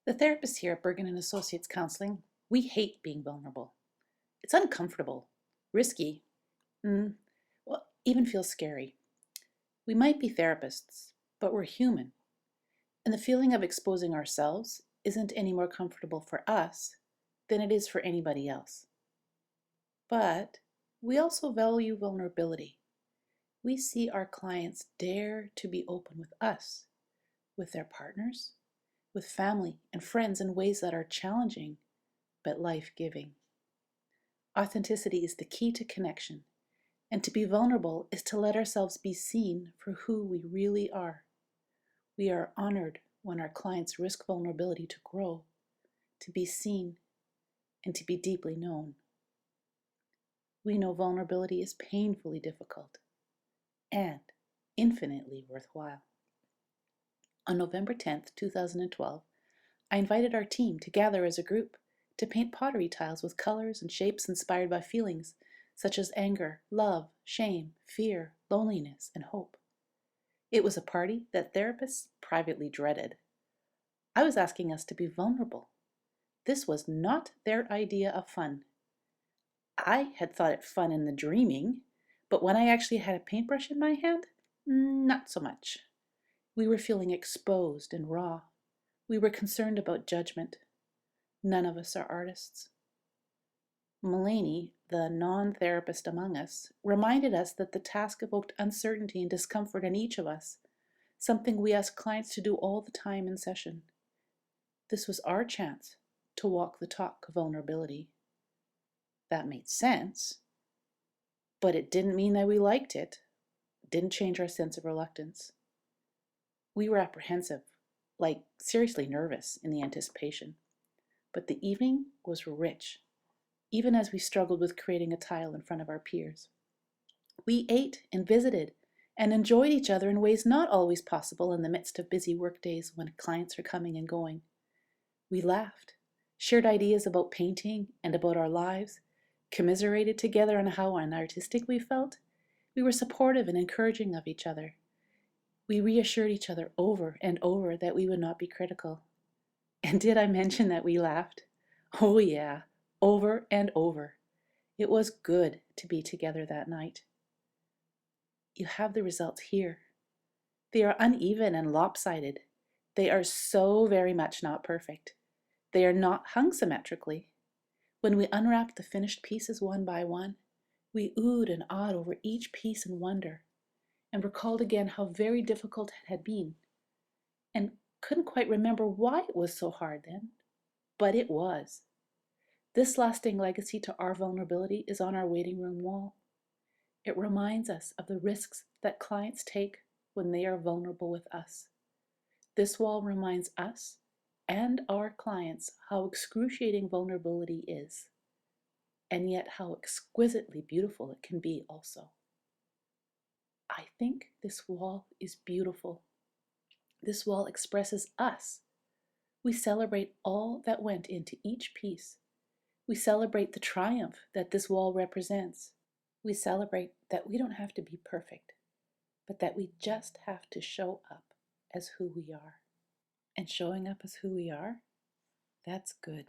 The therapists here at Bergen and Associates Counseling, we hate being vulnerable. It's uncomfortable, risky, even feels scary. We might be therapists, but we're human, and the feeling of exposing ourselves isn't any more comfortable for us than it is for anybody else. But we also value vulnerability. We see our clients dare to be open with us, with their partners, with family and friends in ways that are challenging but life-giving. Authenticity is the key to connection, and to be vulnerable is to let ourselves be seen for who we really are. We are honored when our clients risk vulnerability to grow, to be seen, and to be deeply known. We know vulnerability is painfully difficult and infinitely worthwhile. On November 10th, 2012, I invited our team to gather as a group to paint pottery tiles with colors and shapes inspired by feelings such as anger, love, shame, fear, loneliness, and hope. It was a party that therapists privately dreaded. I was asking us to be vulnerable. This was not their idea of fun. I had thought it fun in the dreaming, but when I actually had a paintbrush in my hand, not so much. We were feeling exposed and raw. We were concerned about judgment. None of us are artists. Mulaney, the non-therapist among us, reminded us that the task evoked uncertainty and discomfort in each of us, something we ask clients to do all the time in session. This was our chance to walk the talk of vulnerability. That made sense, but it didn't mean that we liked it. It didn't change our sense of reluctance. We were apprehensive, like seriously nervous in the anticipation. But the evening was rich, even as we struggled with creating a tile in front of our peers. We ate and visited and enjoyed each other in ways not always possible in the midst of busy work days when clients are coming and going. We laughed, shared ideas about painting and about our lives, commiserated together on how unartistic we felt. We were supportive and encouraging of each other. We reassured each other over and over that we would not be critical. And did I mention that we laughed? Oh yeah, over and over. It was good to be together that night. You have the results here. They are uneven and lopsided. They are so very much not perfect. They are not hung symmetrically. When we unwrapped the finished pieces one by one, we oohed and awed over each piece in wonder, and recalled again how very difficult it had been, and couldn't quite remember why it was so hard then, but it was. This lasting legacy to our vulnerability is on our waiting room wall. It reminds us of the risks that clients take when they are vulnerable with us. This wall reminds us and our clients how excruciating vulnerability is, and yet how exquisitely beautiful it can be also. I think this wall is beautiful. This wall expresses us. We celebrate all that went into each piece. We celebrate the triumph that this wall represents. We celebrate that we don't have to be perfect, but that we just have to show up as who we are. And showing up as who we are, that's good.